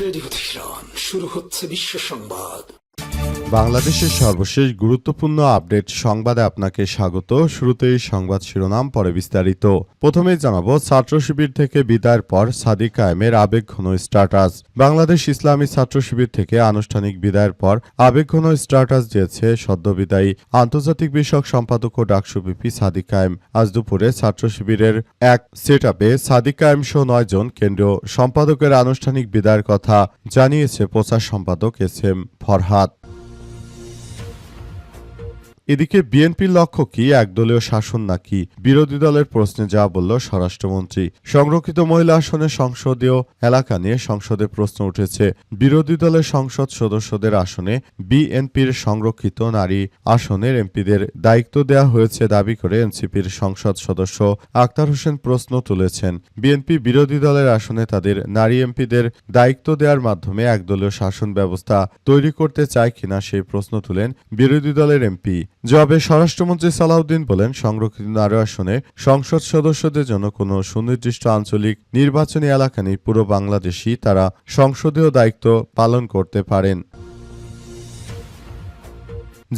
Radio Tehran, শুরু হচ্ছে বিশ্ব সংবাদ। বাংলাদেশের সর্বশেষ গুরুত্বপূর্ণ আপডেট সংবাদে আপনাকে স্বাগত। শুরুতেই সংবাদ শিরোনাম, পরে বিস্তারিত। প্রথমেই জানাবো, ছাত্র শিবির থেকে বিদায়ের পর সাদিক কায়েমের আবেগঘন স্ট্যাটাস। বাংলাদেশ ইসলামী ছাত্র শিবির থেকে আনুষ্ঠানিক বিদায়ের পর আবেগঘন স্ট্যাটাস দিয়েছে সদ্যবিদায়ী আন্তর্জাতিক বিষয়ক সম্পাদক ও ডাকসু ভিপি সাদিক কায়েম। আজ দুপুরে ছাত্র শিবিরের এক সেটআপে সাদিক কায়েম সহ 9 জন কেন্দ্রীয় সম্পাদকের আনুষ্ঠানিক বিদায়ের কথা জানিয়েছে প্রচার সম্পাদক SM ফরহাদ। এদিকে বিএনপির লক্ষ্য কি, একদলীয় শাসন নাকি বিরোধী দলের প্রশ্নে যা বলল স্বরাষ্ট্রমন্ত্রী। সংরক্ষিত মহিলা আসনের সংসদীয় এলাকা নিয়ে সংসদে প্রশ্ন উঠেছে। বিরোধী দলের সংসদ সদস্যদের আসনে বিএনপির সংরক্ষিত নারী আসনের এমপিদের দায়িত্ব দেওয়া হয়েছে দাবি করে এনসিপির সংসদ সদস্য আক্তার হোসেন প্রশ্ন তুলেছেন। বিএনপি বিরোধী দলের আসনে তাদের নারী এমপিদের দায়িত্ব দেওয়ার মাধ্যমে একদলীয় শাসন ব্যবস্থা তৈরি করতে চায় কিনা সেই প্রশ্ন তুলেন বিরোধী দলের এমপি। জবাবে স্বরাষ্ট্রমন্ত্রী সালাউদ্দিন বলেন, সংরক্ষিত নারী আসনে সংসদ সদস্যদের জন্য কোনো সুনির্দিষ্ট আঞ্চলিক নির্বাচনী এলাকা নেই। পুরো বাংলাদেশই তারা সংসদীয় দায়িত্ব পালন করতে পারেন।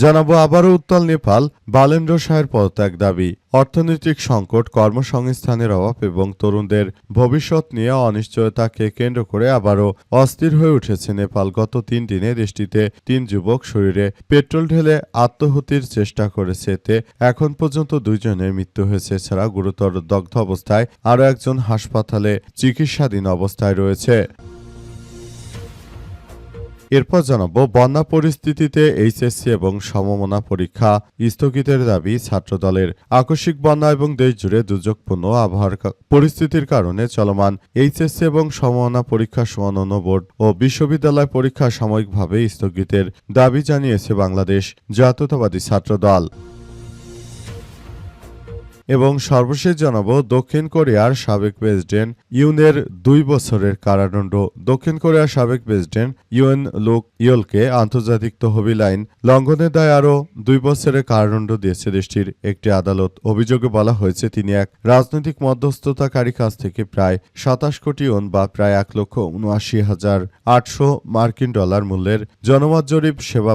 জানাবো, আবারও উত্তাল নেপাল, বালেন্দ্র শাহের পদত্যাগ দাবি। অর্থনৈতিক সংকট, কর্মসংস্থানের অভাব এবং তরুণদের ভবিষ্যৎ নিয়ে অনিশ্চয়তাকে কেন্দ্র করে আবারও অস্থির হয়ে উঠেছে নেপাল। গত 3 দিনে দেশটিতে 3 যুবক শরীরে পেট্রোল ঢেলে আত্মহত্যির চেষ্টা করেছে। এতে এখন পর্যন্ত 2 জনের মৃত্যু হয়েছে। এছাড়া গুরুতর দগ্ধ অবস্থায় আরও একজন হাসপাতালে চিকিৎসাধীন অবস্থায় রয়েছে। এরপর জানাবো, বন্যা পরিস্থিতিতে এইচএসসি এবং সমমনা পরীক্ষা স্থগিতের দাবি ছাত্রদলের। আকস্মিক বন্যা এবং দেশজুড়ে দুর্যোগপূর্ণ আবহাওয়ার পরিস্থিতির কারণে চলমান এইচএসসি এবং সমমনা পরীক্ষা অন্যান্য বোর্ড ও বিশ্ববিদ্যালয় পরীক্ষা সাময়িকভাবে স্থগিতের দাবি জানিয়েছে বাংলাদেশ জাতীয়তাবাদী ছাত্রদল। এবং সর্বশেষ জানাবো, দক্ষিণ কোরিয়ার সাবেক প্রেসিডেন্ট ইউনের 2 বছরের কারাদণ্ড। দক্ষিণ কোরিয়ার সাবেক প্রেসিডেন্ট ইউন লুক ইয়োলকে আন্তর্জাতিক তহবিল আইন লঙ্ঘনের দায়ে আরও 2 বছরের কারাদণ্ড দিয়েছে দেশটির একটি আদালত। অভিযোগে বলা হয়েছে, তিনি এক রাজনৈতিক মধ্যস্থতাকারী কাছ থেকে প্রায় 27 কোটি ইউন বা প্রায় 1,79,800 মার্কিন ডলার মূল্যের জনমত জরিপ সেবা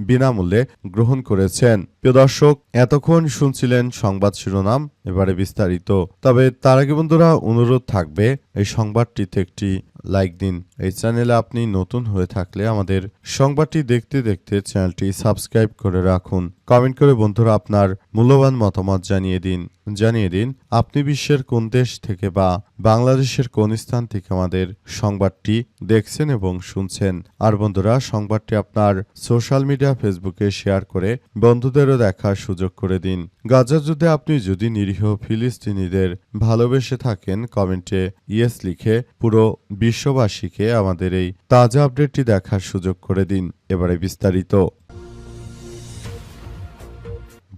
বিনামূল্যে গ্রহণ করেছেন। প্রিয় দর্শক, এতক্ষণ শুনছিলেন সংবাদ শিরোনাম, এবারে বিস্তারিত। তবে তার আগে বন্ধুরা, অনুরোধ থাকবে এই সংবাদটিতে একটি লাইক দিন। এই চ্যানেলে আপনি নতুন হয়ে থাকলে আমাদের সংবাদটি দেখতে দেখতে চ্যানেলটি সাবস্ক্রাইব করে রাখুন। কমেন্ট করে বন্ধুরা আপনার মূল্যবান মতামত জানিয়ে দিন আপনি বিশ্বের কোন দেশ থেকে বা বাংলাদেশের কোন স্থান থেকে আমাদের সংবাদটি দেখছেন এবং শুনছেন। আর বন্ধুরা, সংবাদটি আপনার সোশ্যাল মিডিয়া ফেসবুকে শেয়ার করে বন্ধুদেরও দেখার সুযোগ করে দিন। গাজা যুদ্ধে আপনি যদি নিরীহ ফিলিস্তিনিদের ভালোবেসে থাকেন, কমেন্টে ইয়েস লিখে পুরো বিশ্ববাসীকে আমাদের এই তাজা আপডেটটি দেখার সুযোগ করে দিন। এবারে বিস্তারিত।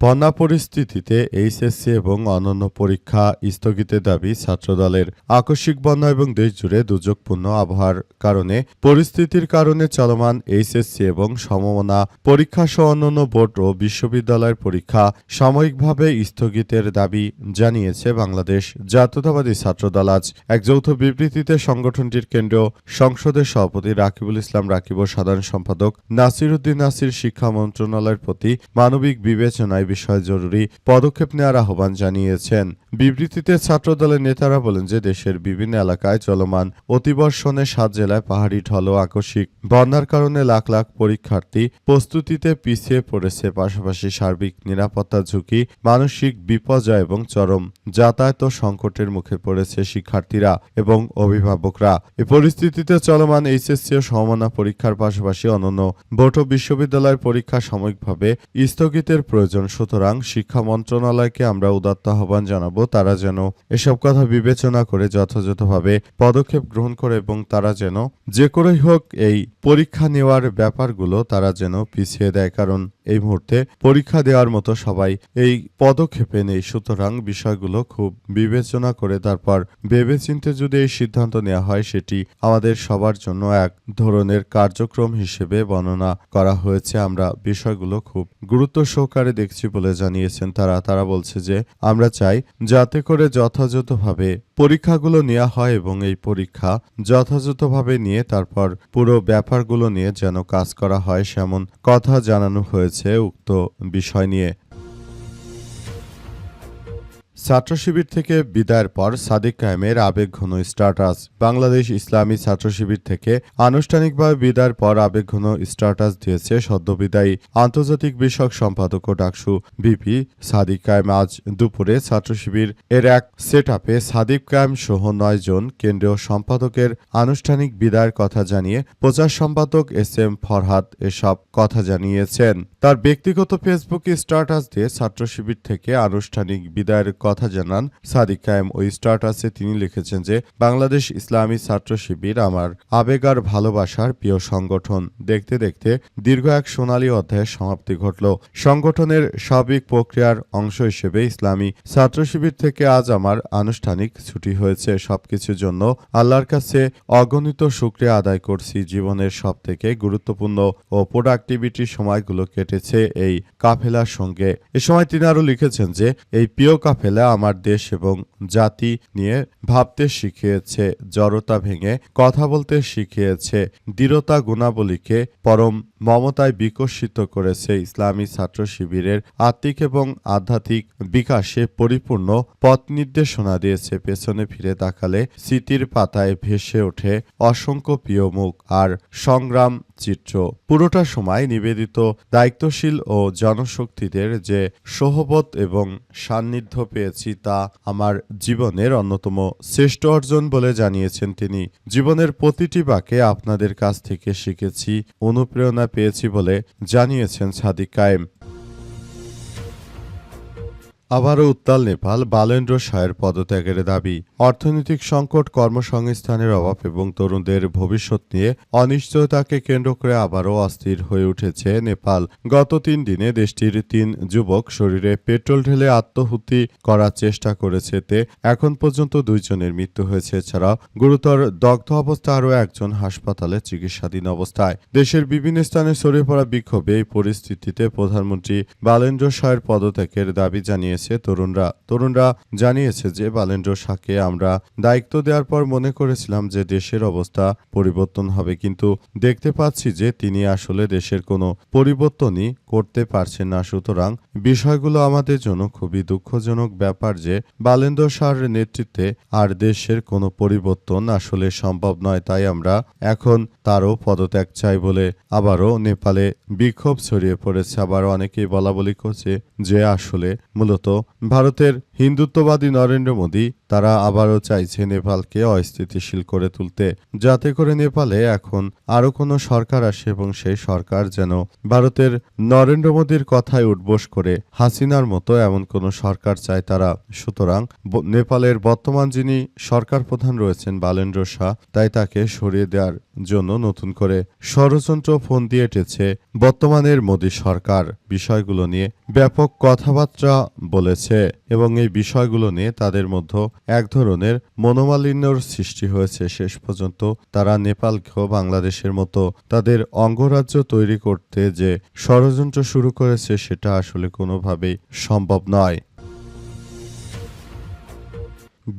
বন্যা পরিস্থিতিতে এইচএসসি এবং অন্যান্য পরীক্ষা স্থগিতের দাবি ছাত্রদলের। আকস্মিক বন্যা এবং দেশজুড়ে দুর্যোগপূর্ণ আবহাওয়ার কারণে পরিস্থিতির কারণে চলমান এইচএসসি এবং সমমনা পরীক্ষা সহ অন্যান্য বোর্ড ও বিশ্ববিদ্যালয়ের পরীক্ষা সাময়িকভাবে স্থগিতের দাবি জানিয়েছে বাংলাদেশ জাতীয়তাবাদী ছাত্রদল। আজ এক যৌথ বিবৃতিতে সংগঠনটির কেন্দ্রীয় সংসদের সভাপতি রাকিবুল ইসলাম রাকিব ও সাধারণ সম্পাদক নাসির উদ্দিন নাসির শিক্ষা মন্ত্রণালয়ের প্রতি মানবিক বিবেচনায় বিষয়ে জরুরি পদক্ষেপ নেওয়ার আহ্বান জানিয়েছেন। বিবৃতিতে ছাত্রদলের নেতারা বলেন যে দেশের বিভিন্ন এলাকায় চলমান অতিবর্ষণে 7 জেলায় পাহাড়ি ঢল ও আকস্মিক বন্যার কারণে লাখ লাখ পরীক্ষার্থী প্রস্তুতিতে পিছিয়ে পড়েছে। পাশাপাশি সার্বিক নিরাপত্তা ঝুঁকি, মানসিক বিপর্যয় এবং চরম যাতায়াত সংকটের মুখে পড়েছে শিক্ষার্থীরা এবং অভিভাবকরা। এ পরিস্থিতিতে চলমান এইচএসসি ও সমমনা পরীক্ষার পাশাপাশি অন্যান্য বোর্ড ও বিশ্ববিদ্যালয়ের পরীক্ষা সাময়িকভাবে স্থগিতের প্রয়োজন। সুতরাং শিক্ষা মন্ত্রণালয়কে আমরা উদাত্ত আহ্বান জানাবো, তারা যেন এসব কথা বিবেচনা করে যথাযথভাবে পদক্ষেপ গ্রহণ করে এবং তারা যেন যে করেই হোক এই পরীক্ষা নেওয়ার ব্যাপারগুলো তারা যেন পিছিয়ে দেয়। কারণ এই মুহূর্তে পরীক্ষা দেওয়ার মতো সবাই এই পদক্ষেপে নেই। সুতরাং বিষয়গুলো খুব বিবেচনা করে তারপর ভেবেচিন্তে যদি এই সিদ্ধান্ত নেওয়া হয়, সেটি আমাদের সবার জন্য এক ধরনের কার্যক্রম হিসেবে বর্ণনা করা হয়েছে। আমরা বিষয়গুলো খুব গুরুত্ব সহকারে দেখছি বলে জানিয়েছেন তারা বলছে যে আমরা চাই যাতে করে যথাযথভাবে পরীক্ষাগুলো নেওয়া হয় এবং এই পরীক্ষা যথাযথভাবে নিয়ে তারপর পুরো ব্যাপারগুলো নিয়ে যেন কাজ করা হয়, সেমন কথা জানানো হয়েছে উক্ত বিষয় নিয়ে। ছাত্র শিবির থেকে বিদায়ের পর সাদিক কায়েমের আবেগঘন স্ট্যাটাস। বাংলাদেশ ইসলামী ছাত্র শিবির থেকে আনুষ্ঠানিকভাবে বিদায়ের পর আবেগঘন স্ট্যাটাস দিয়েছে সদ্যবিদায়ী আন্তর্জাতিক বিষয়ক সম্পাদক ও ডাকসু ভিপি সাদিক কায়েম। আজ দুপুরে ছাত্র শিবির এর এক সেটআপে সাদিক কায়েম সহ ৯ জন কেন্দ্রীয় সম্পাদকের আনুষ্ঠানিক বিদায়ের কথা জানিয়ে প্রচার সম্পাদক SM ফরহাদ এসব কথা জানিয়েছেন। তার ব্যক্তিগত ফেসবুকে স্ট্যাটাস দিয়ে ছাত্র শিবির থেকে আনুষ্ঠানিক বিদায়ের কথা জানান সাদিক কায়েম। ওই স্ট্যাটাসে তিনি লিখেছেন যে বাংলাদেশ ইসলামী ছাত্র শিবির আমার আবেগ আর ভালোবাসার প্রিয় সংগঠন। দেখতে দেখতে দীর্ঘ এক সোনালী অধ্যায়ের সমাপ্তি ঘটল। সংগঠনের স্বাভাবিক প্রক্রিয়ার অংশ হিসেবে ইসলামী ছাত্র শিবির থেকে আজ আমার আনুষ্ঠানিক ছুটি হয়েছে। সবকিছুর জন্য আল্লাহর কাছে অগণিত শুকরিয়া আদায় করছি। জীবনের সবথেকে গুরুত্বপূর্ণ ও প্রোডাক্টিভিটি সময়গুলো কেটেছে এই কাফেলার সঙ্গে। এ সময় তিনি আরও লিখেছেন যে এই প্রিয় কাফেলা আমার দেশ এবং জাতি নিয়ে ভাবতে শিখিয়েছে, জড়তা ভেঙে কথা বলতে শিখিয়েছে, দৃঢ়তা গুণাবলীকে পরম মমতায় বিকশিত করেছে। ইসলামী ছাত্র শিবিরের আত্মিক এবং আধ্যাত্মিক বিকাশে পরিপূর্ণ পথ নির্দেশনা দিয়েছে। পেছনে ফিরে তাকালে স্মৃতির পাতায় ভেসে ওঠে অসংখ্য প্রিয় মুখ আর সংগ্রাম চিত্র। পুরোটা সময় নিবেদিত, দায়িত্বশীল ও জনশক্তিদের যে সহবত এবং সান্নিধ্য পেয়েছি তা আমার জীবনের অন্যতম শ্রেষ্ঠ অর্জন বলে জানিয়েছেন তিনি। জীবনের প্রতিটি বাঁকে আপনাদের কাছ থেকে শিখেছি, অনুপ্রেরণা পেয়েছি বলে জানিয়েছেন সাদিক কায়েম। আবারও উত্তাল নেপাল, বালেন্দ্র শাহের পদত্যাগের দাবি। অর্থনৈতিক সংকট, কর্মসংস্থানের অভাব এবং তরুণদের ভবিষ্যৎ নিয়ে অনিশ্চয়তাকে কেন্দ্র করে আবারও অস্থির হয়ে উঠেছে নেপাল। গত 3 দিনে দেশটির 3 যুবক শরীরে পেট্রোল ঢেলে আত্মহুতি করার চেষ্টা করেছে। তে এখন পর্যন্ত 2 জনের মৃত্যু হয়েছে। এছাড়াও গুরুতর দগ্ধ অবস্থায় আরও একজন হাসপাতালে চিকিৎসাধীন অবস্থায়। দেশের বিভিন্ন স্থানে ছড়িয়ে পড়া বিক্ষোভে এই পরিস্থিতিতে প্রধানমন্ত্রী বালেন্দ্র শাহের পদত্যাগের দাবি জানিয়েছে তরুণরা জানিয়েছে যে বালেন্দ্র শাহকে আমরা দায়িত্ব দেওয়ার পর মনে করেছিলাম যে দেশের অবস্থা পরিবর্তন হবে, কিন্তু দেখতে পাচ্ছি যে তিনি আসলে দেশের কোনো পরিবর্তনই করতে পারছেন না। সুতরাং বিষয়গুলো আমাদের জন্য খুবই দুঃখজনক ব্যাপার যে বালেন্দ্র শাহর নেতৃত্বে আর দেশের কোনো পরিবর্তন আসলে সম্ভব নয়। তাই আমরা এখন তারও পদত্যাগ চাই বলে আবারও নেপালে বিক্ষোভ ছড়িয়ে পড়েছে। আবার অনেকেই বলাবলি করছে যে আসলে মূলত ভারতের হিন্দুত্ববাদী নরেন্দ্র মোদী তারা আবারও চাইছে নেপালকে অস্থিতিশীল করে তুলতে, যাতে করে নেপালে এখন আরও কোনো সরকার আসে এবং সেই সরকার যেন ভারতের নরেন্দ্র মোদীর কথায় উঠবোস করে হাসিনার মতো এমন কোনো সরকার চায় তারা। সুতরাং নেপালের বর্তমান যিনি সরকার প্রধান রয়েছেন বালেন্দ্র শাহ, তাই তাকে সরিয়ে দেওয়ার জন্য নতুন করে ষড়যন্ত্র ফোন দিয়ে এঁটেছে বর্তমানের মোদী সরকার। বিষয়গুলো নিয়ে ব্যাপক কথাবার্তা বলেছে এবং এই বিষয়গুলো নিয়ে তাদের মধ্যে এক ধরনের মনোমালিন্যর সৃষ্টি হয়েছে। শেষ পর্যন্ত তারা নেপালকেও বাংলাদেশের মতো তাদের অঙ্গরাজ্য তৈরি করতে যে ষড়যন্ত্র শুরু করেছে সেটা আসলে কোনোভাবেই সম্ভব নয়।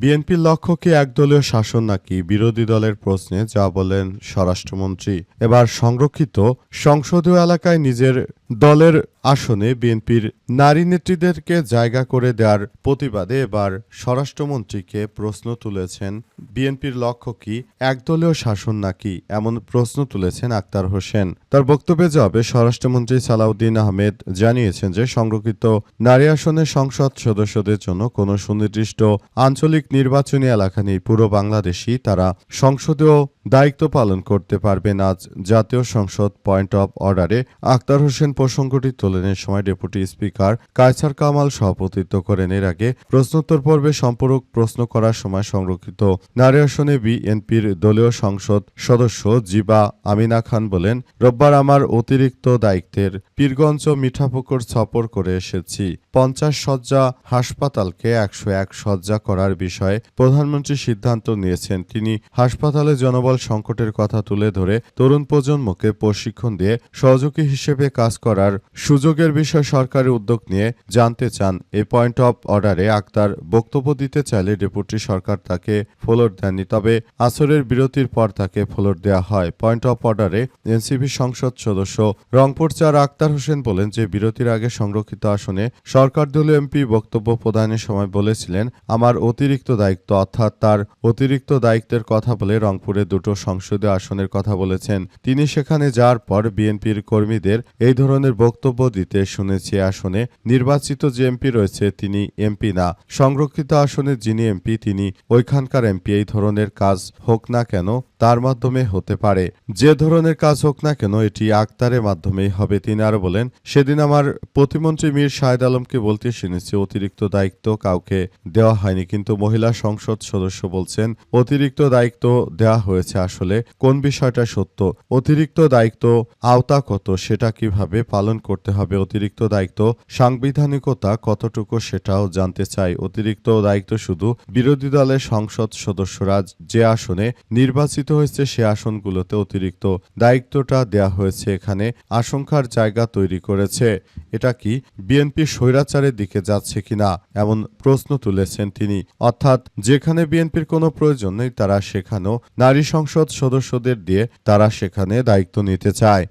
বিএনপির লক্ষ্য কি একদলীয় শাসন নাকি বিরোধী দলের প্রশ্নে যা বলেন স্বরাষ্ট্রমন্ত্রী। এবার সংরক্ষিত সংসদীয় এলাকায় নিজের দলের আসনে বিএনপির নারী নেত্রীদেরকে জায়গা করে দেওয়ার প্রতিবাদে এবার স্বরাষ্ট্রমন্ত্রীকে প্রশ্ন তুলেছেন বিএনপির লক্ষ্য কি একদলীয় শাসন নাকি, এমন প্রশ্ন তুলেছেন আক্তার হোসেন। তার বক্তব্যে জবাবে স্বরাষ্ট্রমন্ত্রী সালাউদ্দিন আহমেদ জানিয়েছেন যে সংরক্ষিত নারী আসনে সংসদ সদস্যদের জন্য কোনো সুনির্দিষ্ট আঞ্চলিক নির্বাচনী এলাকা নেই। পুরো বাংলাদেশই তারা সংসদীয় দায়িত্ব পালন করতে পারবেন। আজ জাতীয় সংসদ পয়েন্ট অব অর্ডারে আক্তার হোসেন প্রসঙ্গটি তোলেন। এ সময় ডেপুটি স্পিকার কায়সার কামাল সভাপতিত্ব করেন। এর আগে প্রশ্নোত্তর পর্বে সম্পূরক প্রশ্ন করার সময় সংরক্ষিত নারী আসনে বিএনপির দলীয় সংসদ সদস্য জিবা আমিনা খান বলেন, রোববার আমার অতিরিক্ত দায়িত্বের পীরগঞ্জ ও মিঠাপুকুর সফর করে এসেছি। 50 শয্যা হাসপাতালকে 101 শয্যা করার বিষয়ে প্রধানমন্ত্রী সিদ্ধান্ত নিয়েছেন। তিনি হাসপাতালে জনবল সংকটের কথা তুলে ধরে তরুণ প্রজন্মকে প্রশিক্ষণ দিয়ে সহযোগী হিসেবে কাজ করার সুযোগের বিষয়ে সরকারি উদ্যোগ নিয়ে জানতে চান। এই পয়েন্ট অব অর্ডারে আক্তার বক্তব্য দিতে চাইলে ডেপুটি সরকার তাকে ফ্লোর দেননি, তবে আসরের বিরতির পর তাকে ফ্লোর দেওয়া হয়। পয়েন্ট অব অর্ডারে এনসিপি সংসদ সদস্য রংপুর 4 আক্তার হোসেন বলেন যে বিরতির আগে সংরক্ষিত আসনে সরকার দলীয় এমপি বক্তব্য প্রদানের সময় বলেছিলেন, আমার অতিরিক্ত দায়িত্ব, অর্থাৎ তার অতিরিক্ত দায়িত্বের কথা বলে রংপুরে দুটো সংসদীয় আসনের কথা বলেছেন। তিনি সেখানে যাওয়ার পর বিএনপির কর্মীদের এই ধরনের বক্তব্য দিতে শুনেছি। আসনে নির্বাচিত যে এমপি রয়েছে তিনি এমপি না, সংরক্ষিত আসনে যিনি এমপি তিনি ওইখানকার এমপি। এই ধরনের কাজ হোক না কেন তার মাধ্যমে হতে পারে, যে ধরনের কাজ হোক না কেন এটি আক্তারের মাধ্যমেই হবে। তিনি আরো বলেন, সেদিন আমার প্রতিমন্ত্রী মীর শাহেদ আলমকে বলতে শুনেছি অতিরিক্ত দায়িত্ব কাউকে দেওয়া হয়নি, কিন্তু মহিলা সংসদ সদস্য বলছেন অতিরিক্ত দায়িত্ব দেওয়া হয়েছে। আসলে কোন বিষয়টা সত্য, অতিরিক্ত দায়িত্ব আওতা কত, সেটা কিভাবে পালন করতে হবে, অতিরিক্ত দায়িত্ব সাংবিধানিকতা কতটুকু সেটাও জানতে চাই। অতিরিক্ত দায়িত্ব শুধু বিরোধী দলের সংসদ সদস্যরা যে আসনে নির্বাচিত হয়েছে সে আসনগুলোতে অতিরিক্ত দায়িত্বটা দেয়া হয়েছে। এখানে আশঙ্কার জায়গা তৈরি করেছে। এটা কি বিএনপি স্বৈরাচারের দিকে যাচ্ছে কিনা এমন প্রশ্ন তুলেছেন তিনি। অর্থাৎ যেখানে বিএনপির কোনো প্রয়োজন নেই তারা সেখানেও নারী সংসদ সদস্যদের দিয়ে তারা সেখানে দায়িত্ব নিতে চায়।